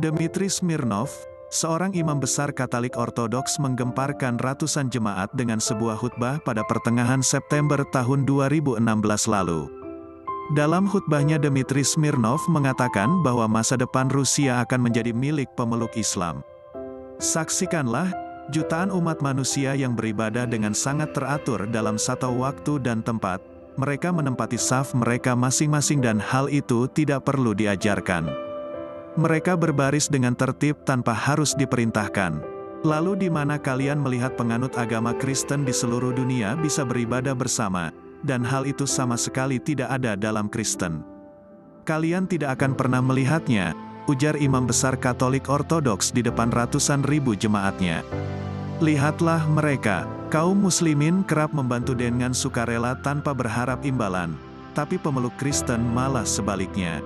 Dmitri Smirnov, seorang imam besar Katolik Ortodoks menggemparkan ratusan jemaat dengan sebuah khutbah pada pertengahan September tahun 2016 lalu. Dalam khutbahnya Dmitri Smirnov mengatakan bahwa masa depan Rusia akan menjadi milik pemeluk Islam. Saksikanlah, jutaan umat manusia yang beribadah dengan sangat teratur dalam satu waktu dan tempat, mereka menempati saf mereka masing-masing dan hal itu tidak perlu diajarkan. Mereka berbaris dengan tertib tanpa harus diperintahkan. Lalu di mana kalian melihat penganut agama Kristen di seluruh dunia bisa beribadah bersama, dan hal itu sama sekali tidak ada dalam Kristen. Kalian tidak akan pernah melihatnya, ujar imam besar Katolik Ortodoks di depan ratusan ribu jemaatnya. Lihatlah mereka, kaum muslimin kerap membantu dengan sukarela tanpa berharap imbalan, tapi pemeluk Kristen malah sebaliknya.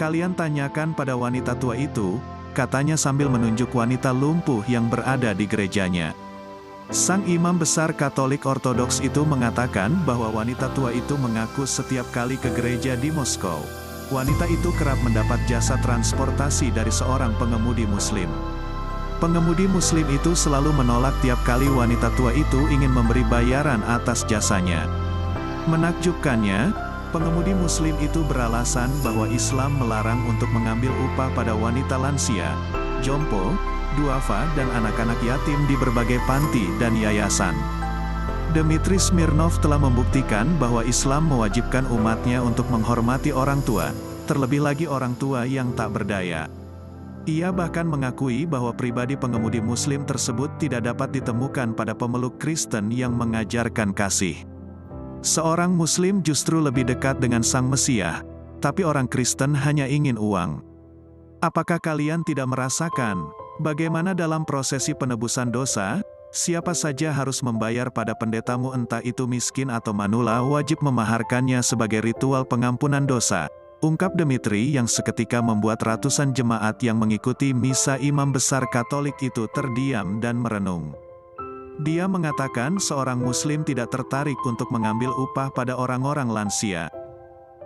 Kalian tanyakan pada wanita tua itu, katanya sambil menunjuk wanita lumpuh yang berada di gerejanya. Sang imam besar Katolik Ortodoks itu mengatakan bahwa wanita tua itu mengaku setiap kali ke gereja di Moskow, wanita itu kerap mendapat jasa transportasi dari seorang pengemudi muslim. Pengemudi muslim itu selalu menolak tiap kali wanita tua itu ingin memberi bayaran atas jasanya. Menakjubkannya, pengemudi muslim itu beralasan bahwa Islam melarang untuk mengambil upah pada wanita lansia, jompo, duafa dan anak-anak yatim di berbagai panti dan yayasan. Dmitri Smirnov telah membuktikan bahwa Islam mewajibkan umatnya untuk menghormati orang tua, terlebih lagi orang tua yang tak berdaya. Ia bahkan mengakui bahwa pribadi pengemudi muslim tersebut tidak dapat ditemukan pada pemeluk Kristen yang mengajarkan kasih. Seorang muslim justru lebih dekat dengan sang Mesias, tapi orang Kristen hanya ingin uang. Apakah kalian tidak merasakan bagaimana dalam prosesi penebusan dosa, siapa saja harus membayar pada pendetamu, entah itu miskin atau manula, wajib memaharkannya sebagai ritual pengampunan dosa, ungkap Dmitri yang seketika membuat ratusan jemaat yang mengikuti misa imam besar Katolik itu terdiam dan merenung. Dia mengatakan seorang muslim tidak tertarik untuk mengambil upah pada orang-orang lansia.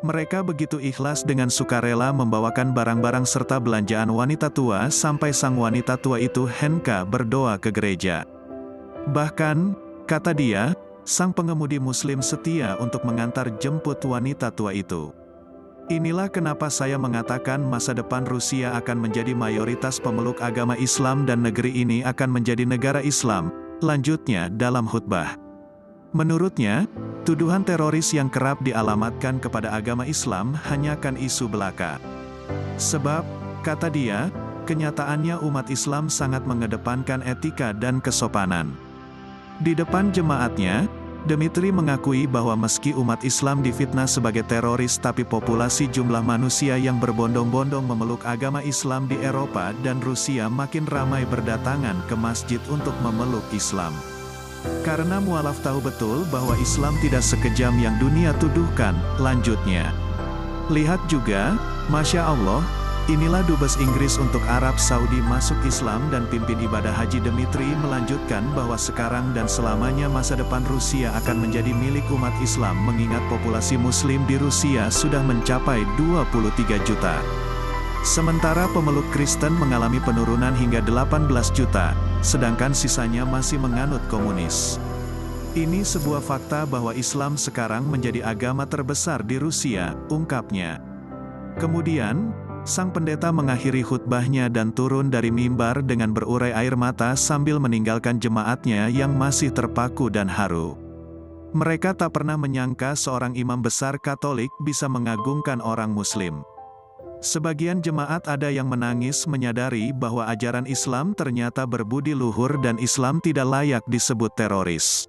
Mereka begitu ikhlas dengan sukarela membawakan barang-barang serta belanjaan wanita tua sampai sang wanita tua itu henka berdoa ke gereja. Bahkan, kata dia, sang pengemudi muslim setia untuk mengantar jemput wanita tua itu. Inilah kenapa saya mengatakan masa depan Rusia akan menjadi mayoritas pemeluk agama Islam dan negeri ini akan menjadi negara Islam, lanjutnya dalam khutbah. Menurutnya, tuduhan teroris yang kerap dialamatkan kepada agama Islam hanya kan isu belaka. Sebab, kata dia, kenyataannya umat Islam sangat mengedepankan etika dan kesopanan. Di depan jemaatnya, Dmitri mengakui bahwa meski umat Islam difitnah sebagai teroris, tapi populasi jumlah manusia yang berbondong-bondong memeluk agama Islam di Eropa dan Rusia makin ramai berdatangan ke masjid untuk memeluk Islam. Karena mualaf tahu betul bahwa Islam tidak sekejam yang dunia tuduhkan, lanjutnya. Lihat juga, Masya Allah, inilah Dubes Inggris untuk Arab Saudi masuk Islam dan pimpin ibadah haji. Dmitri melanjutkan bahwa sekarang dan selamanya masa depan Rusia akan menjadi milik umat Islam mengingat populasi muslim di Rusia sudah mencapai 23 juta. Sementara pemeluk Kristen mengalami penurunan hingga 18 juta, sedangkan sisanya masih menganut komunis. Ini sebuah fakta bahwa Islam sekarang menjadi agama terbesar di Rusia, ungkapnya. Kemudian, sang pendeta mengakhiri khutbahnya dan turun dari mimbar dengan berurai air mata sambil meninggalkan jemaatnya yang masih terpaku dan haru. Mereka tak pernah menyangka seorang imam besar Katolik bisa mengagungkan orang Muslim. Sebagian jemaat ada yang menangis menyadari bahwa ajaran Islam ternyata berbudi luhur dan Islam tidak layak disebut teroris.